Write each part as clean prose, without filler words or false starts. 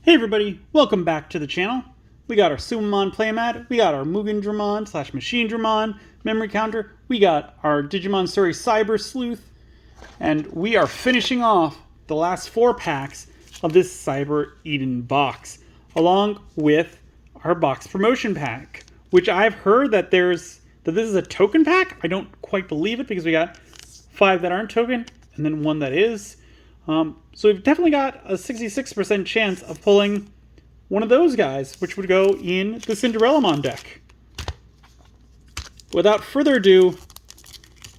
Hey everybody, welcome back to the channel. We got our Sumamon playmat, we got our Mugen Dramon / Machine Dramon memory counter, we got our Digimon Story Cyber Sleuth, and we are finishing off the last 4 packs of this Cyber Eden box, along with our box promotion pack, which I've heard that this is a token pack. I don't quite believe it because we got 5 that aren't token and then 1 that is. So we've definitely got a 66% chance of pulling one of those guys, which would go in the Cinderellamon deck. Without further ado,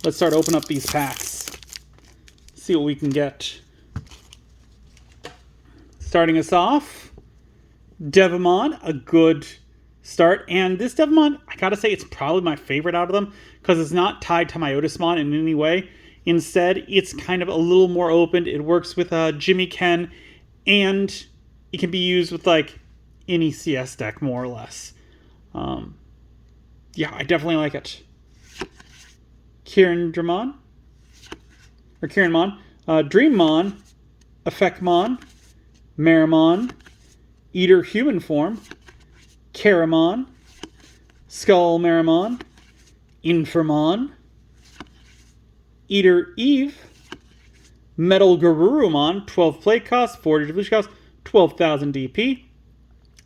let's start opening up these packs. See what we can get. Starting us off, Devimon, a good start. And this Devimon, I gotta say, it's probably my favorite out of them because it's not tied to my Otismon in any way. Instead, it's kind of a little more open. It works with Jimmy Ken, and it can be used with like any CS deck, more or less. Yeah, I definitely like it. Kiranmon, Dreammon, Effectmon, Marimon, Eater Human Form, Caramon, Skull Marimon, Infirmon, Eater Eve, Metal Garurumon, 12 play cost, 4 digivolution cost, 12,000 DP.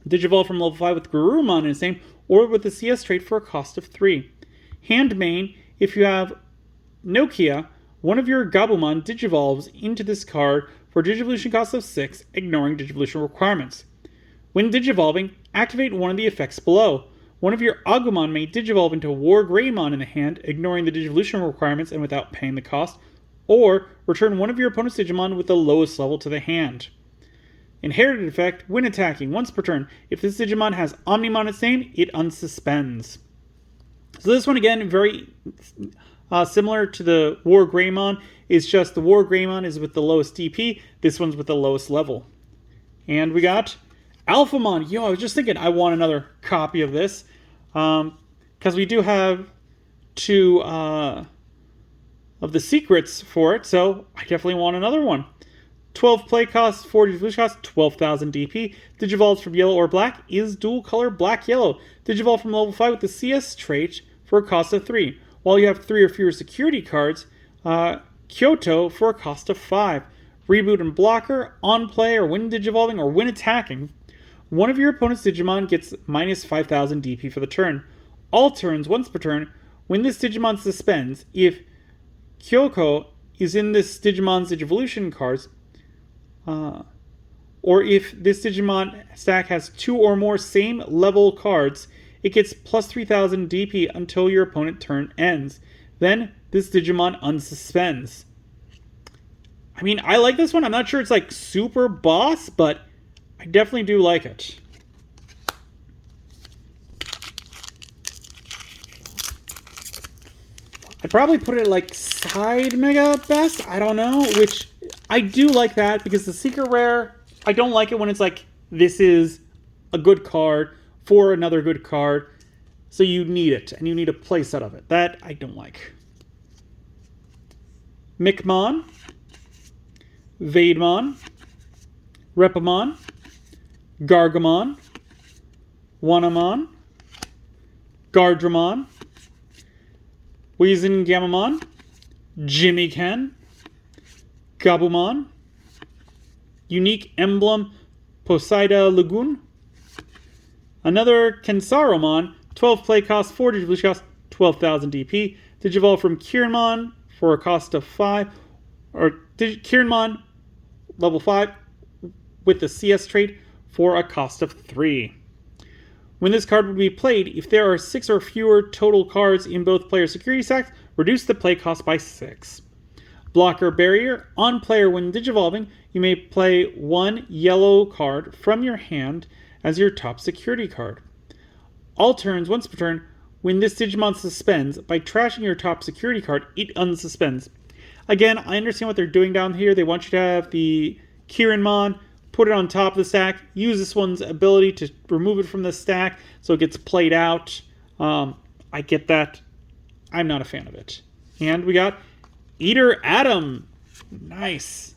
Digivolve from level 5 with Garurumon in its name, or with the CS trait for a cost of 3. Hand main, if you have Nokia, one of your Gabumon digivolves into this card for a digivolution cost of 6, ignoring digivolution requirements. When digivolving, activate one of the effects below. One of your Agumon may digivolve into War Greymon in the hand, ignoring the digivolution requirements and without paying the cost, or return one of your opponent's Digimon with the lowest level to the hand. Inherited effect, when attacking once per turn, if this Digimon has Omnimon in its name, it unsuspends. So this one, again, very similar to the War Greymon. It's just the War Greymon is with the lowest DP, this one's with the lowest level. And we got Alphamon. Yo, I was just thinking I want another copy of this. Because we do have 2 of the secrets for it, so I definitely want another one. 12 play cost, 40 digivolution cost, 12,000 DP. Digivolves from yellow or black is dual color black-yellow. Digivolve from level 5 with the CS trait for a cost of 3. While you have 3 or fewer security cards, Kyoto for a cost of 5. Reboot and blocker, on play or when digivolving or when attacking. One of your opponent's Digimon gets minus 5,000 DP for the turn. All turns, once per turn, when this Digimon suspends, if Kyoko is in this Digimon's Digivolution cards, or if this Digimon stack has 2 or more same level cards, it gets plus 3,000 DP until your opponent's turn ends. Then this Digimon unsuspends. I mean, I like this one. I'm not sure it's like super boss, but I definitely do like it. I'd probably put it like side mega best. I don't know, which I do like that because the secret rare, I don't like it when it's like, this is a good card for another good card. So you need it and you need a playset of it. That I don't like. Micmon, Vademon, Repamon, Gargamon, Wanamon, Gardramon, Wizengamamon, Jimmy Ken, Gabumon, Unique Emblem Poseida Lagoon, another Kensaromon, 12 play cost, 4 digivolution cost, 12,000 DP. Digivolve from Kiranmon for a cost of 5, or Kiranmon level 5 with the CS trait for a cost of 3. When this card would be played, if there are 6 or fewer total cards in both player security stacks, reduce the play cost by 6. Blocker Barrier. On player when digivolving, you may play 1 yellow card from your hand as your top security card. All turns, once per turn, when this Digimon suspends, by trashing your top security card, it unsuspends. Again, I understand what they're doing down here. They want you to have the Kiranmon, put it on top of the stack, use this one's ability to remove it from the stack so it gets played out. I get that. I'm not a fan of it. And we got Eater Adam. Nice.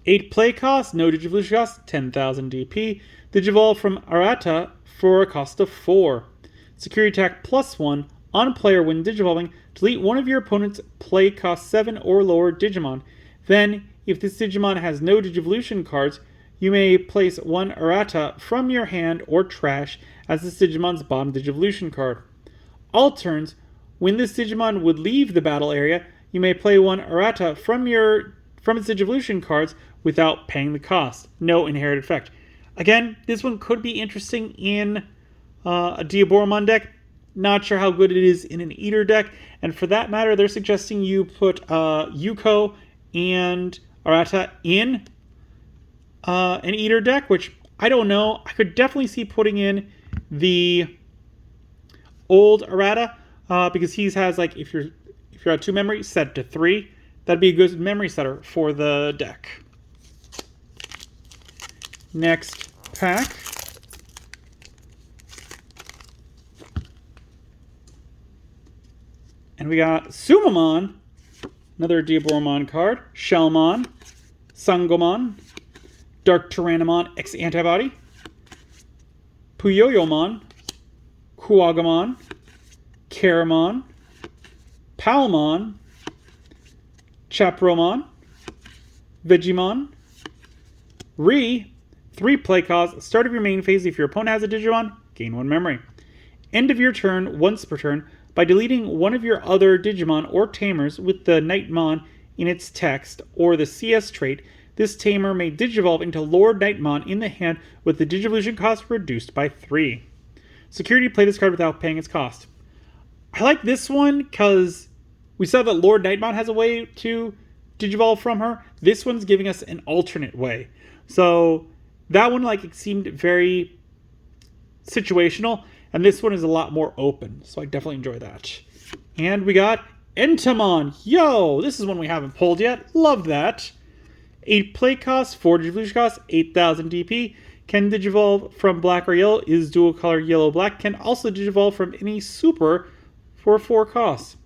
8 play cost, no Digivolution cost, 10,000 DP. Digivolve from Arata for a cost of 4. Security attack +1. On player when Digivolving, delete one of your opponent's play cost 7 or lower Digimon. Then, if this Digimon has no Digivolution cards, you may place one Arata from your hand or trash as this Digimon's bottom Digivolution card. All turns, when this Digimon would leave the battle area, you may play one Arata from its Digivolution cards without paying the cost. No inherited effect. Again, this one could be interesting in a Diaboromon deck. Not sure how good it is in an Eater deck. And for that matter, they're suggesting you put Yuko and Arata in an Eater deck, which I don't know. I could definitely see putting in the old Arata because he has, like, if you're at 2 memory, set it to 3. That'd be a good memory setter for the deck. Next pack. And we got Sumamon, another Diaboromon card, Shellmon, Sangomon, Dark Tyrannomon X Antibody, Puyoyomon, Kuwagamon, Karamon, Palmon, Chapromon, Vegemon, 3 play cost, start of your main phase. If your opponent has a Digimon, gain 1 memory. End of your turn, once per turn, by deleting one of your other Digimon or Tamers with the Nightmon in its text or the CS trait. This Tamer may Digivolve into Lord Nightmon in the hand with the Digivolution cost reduced by 3. Security, play this card without paying its cost. I like this one because we saw that Lord Nightmon has a way to Digivolve from her. This one's giving us an alternate way. So that one, like, it seemed very situational, and this one is a lot more open. So I definitely enjoy that. And we got Entomon. Yo, this is one we haven't pulled yet. Love that. 8 play cost, 4 Digivolution cost, 8,000 DP. Can Digivolve from black or yellow, is dual color yellow-black. Can also Digivolve from any super for 4 costs.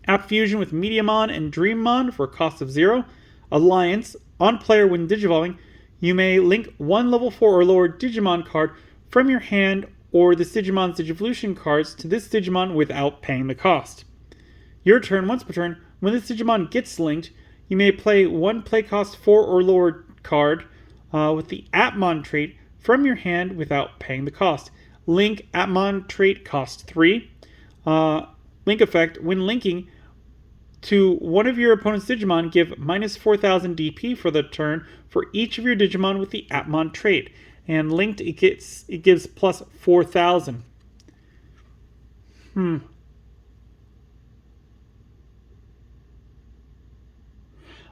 App Fusion with Mediamon and Dreammon for a cost of 0. Alliance, on player when Digivolving, you may link one level 4 or lower Digimon card from your hand or this Digimon's Digivolution cards to this Digimon without paying the cost. Your turn, once per turn, when this Digimon gets linked, you may play one play cost 4 or lower card with the Appmon trait from your hand without paying the cost. Link Appmon trait cost 3. Link effect, when linking to one of your opponent's Digimon, give minus 4,000 DP for the turn for each of your Digimon with the Appmon trait. And linked, it gives plus 4,000.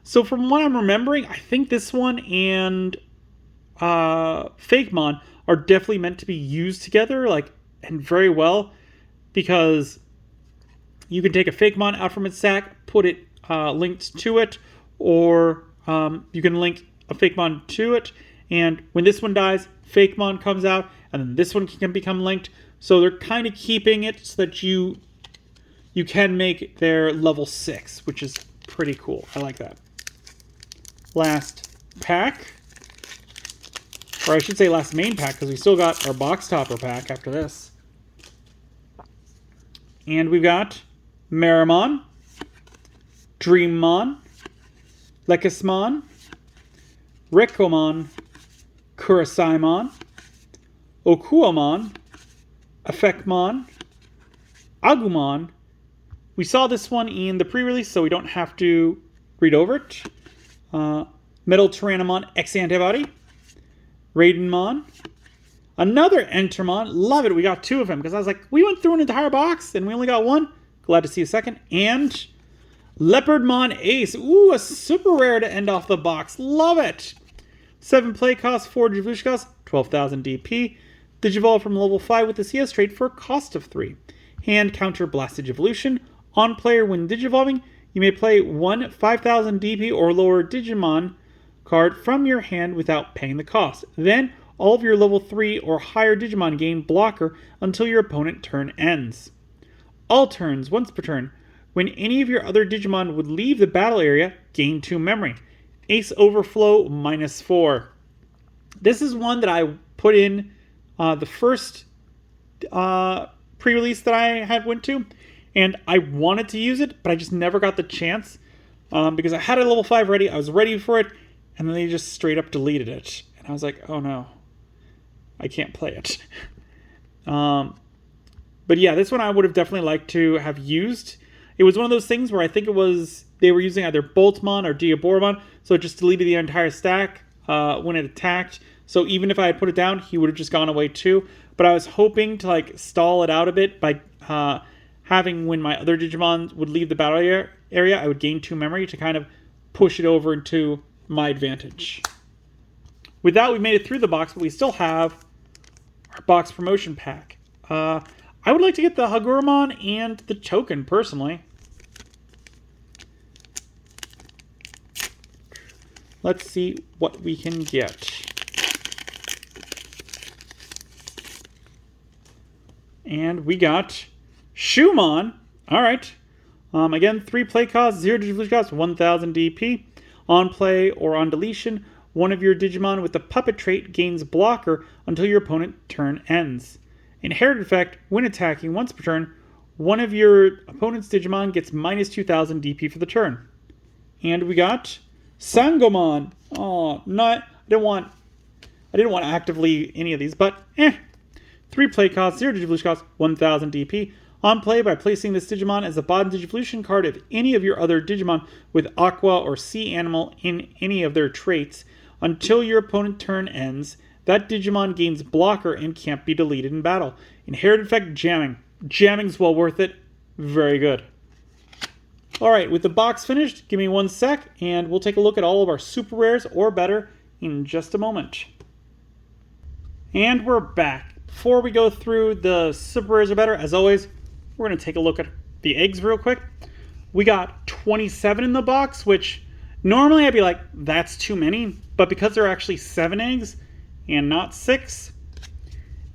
So from what I'm remembering, I think this one and Fakemon are definitely meant to be used together, like, and very well, because you can take a Fakemon out from its sack, put it linked to it, or you can link a Fakemon to it, and when this one dies, Fakemon comes out, and then this one can become linked. So they're kind of keeping it so that you can make their level 6, which is pretty cool. I like that. Last pack, or I should say last main pack, because we still got our box topper pack after this. And we've got Meramon, Dreammon, Lekismon, Rekomon, Kurasaimon, Okuamon, Effectmon, Agumon. We saw this one in the pre-release, so we don't have to read over it. Metal Tyrannomon X Antibody, Raidenmon, another Entermon. Love it. We got 2 of them because I was like, we went through an entire box and we only got 1. Glad to see a second. And Leopardmon Ace. Ooh, a super rare to end off the box. Love it. 7 play cost, 4 Digivolution cost, 12,000 DP. Digivolve from level 5 with the CS trait for a cost of 3. Hand counter Blast Digivolution. On player when Digivolving, you may play one 5,000 DP or lower Digimon card from your hand without paying the cost. Then, all of your level 3 or higher Digimon gain blocker until your opponent's turn ends. All turns, once per turn, when any of your other Digimon would leave the battle area, gain 2 memory. Ace Overflow -4. This is one that I put in the first pre-release that I had went to, and I wanted to use it, but I just never got the chance because I had a level 5 ready. I was ready for it, and then they just straight up deleted it. And I was like, oh no, I can't play it. But yeah, this one I would have definitely liked to have used. It was one of those things where I think it was they were using either Boltmon or Diaboromon, so it just deleted the entire stack when it attacked. So even if I had put it down, he would have just gone away too. But I was hoping to like stall it out a bit by having when my other Digimon would leave the battle area, I would gain 2 memory to kind of push it over into my advantage. With that, we made it through the box, but we still have our box promotion pack. I would like to get the Hagurumon and the token, personally. Let's see what we can get. And we got Shumon. Alright. Again, 3 play costs, 0 Digivolution cost, 1000 DP. On play or on deletion, one of your Digimon with the puppet trait gains blocker until your opponent's turn ends. Inherited effect, when attacking once per turn, one of your opponent's Digimon gets -2000 DP for the turn. And we got Sangomon. Oh, I didn't want actively any of these, but 3 play costs, 0 Digivolution cost, 1000 DP. On play, by placing this Digimon as a bottom Digivolution card of any of your other Digimon with Aqua or Sea Animal in any of their traits, until your opponent's turn ends, that Digimon gains blocker and can't be deleted in battle. Inherited effect, jamming. Jamming's well worth it. Very good. Alright, with the box finished, give me 1 sec, and we'll take a look at all of our super rares or better in just a moment. And we're back. Before we go through the super rares or better, as always, we're going to take a look at the eggs real quick. We got 27 in the box, which normally I'd be like, that's too many. But because there are actually 7 eggs and not 6,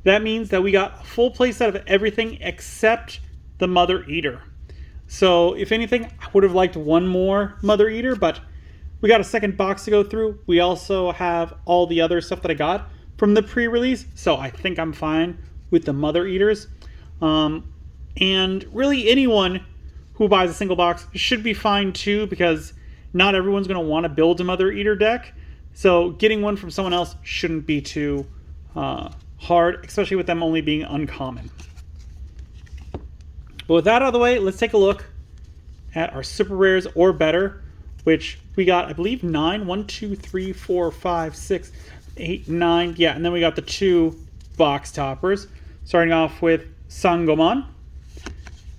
that means that we got a full playset of everything except the Mother Eater. So if anything, I would have liked 1 more Mother Eater, but we got a second box to go through. We also have all the other stuff that I got from the pre-release, so I think I'm fine with the Mother Eaters. And really anyone who buys a single box should be fine too, because not everyone's going to want to build a Mother Eater deck. So getting one from someone else shouldn't be too hard, especially with them only being uncommon. But with that out of the way, let's take a look at our super rares or better, which we got, I believe, 9. 1, 2, 3, 4, 5, 6, 8, 9. Yeah, and then we got the 2 box toppers, starting off with Sangomon.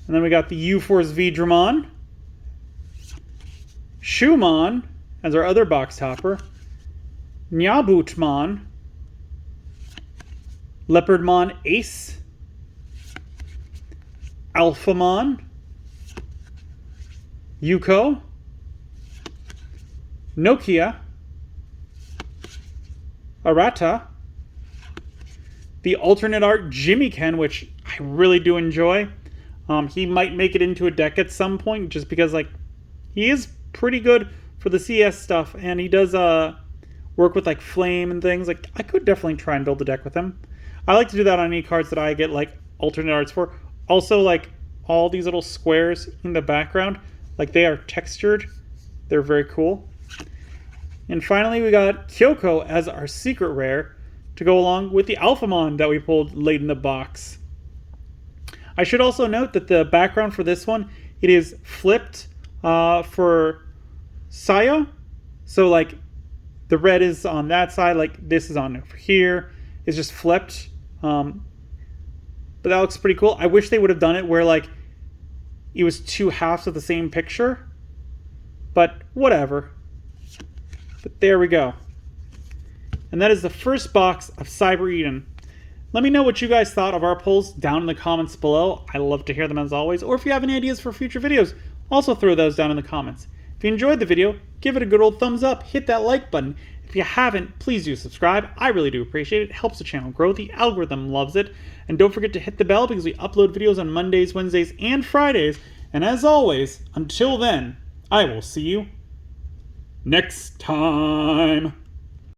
And then we got the U-Force Vidramon, Shumon as our other box topper, Nyabutmon, Leopardmon Ace, Alphamon, Yuko, Nokia, Arata, the alternate art Jimmy Ken, which I really do enjoy. He might make it into a deck at some point, just because like he is pretty good for the CS stuff, and he does work with like Flame and things. Like I could definitely try and build a deck with him. I like to do that on any cards that I get like alternate arts for. Also, like all these little squares in the background, like they are textured. They're very cool. And finally, we got Kyoko as our secret rare to go along with the Alphamon that we pulled late in the box. I should also note that the background for this one, it is flipped for Sayo. So like the red is on that side, like this is on over here. It's just flipped. But that looks pretty cool. I wish they would have done it where like it was 2 halves of the same picture. But whatever. But there we go. And that is the first box of Cyber Eden. Let me know what you guys thought of our polls down in the comments below. I love to hear them as always. Or if you have any ideas for future videos, also throw those down in the comments. If you enjoyed the video, give it a good old thumbs up. Hit that like button. If you haven't, please do subscribe. I really do appreciate it. It helps the channel grow. The algorithm loves it. And don't forget to hit the bell because we upload videos on Mondays, Wednesdays, and Fridays. And as always, until then, I will see you next time.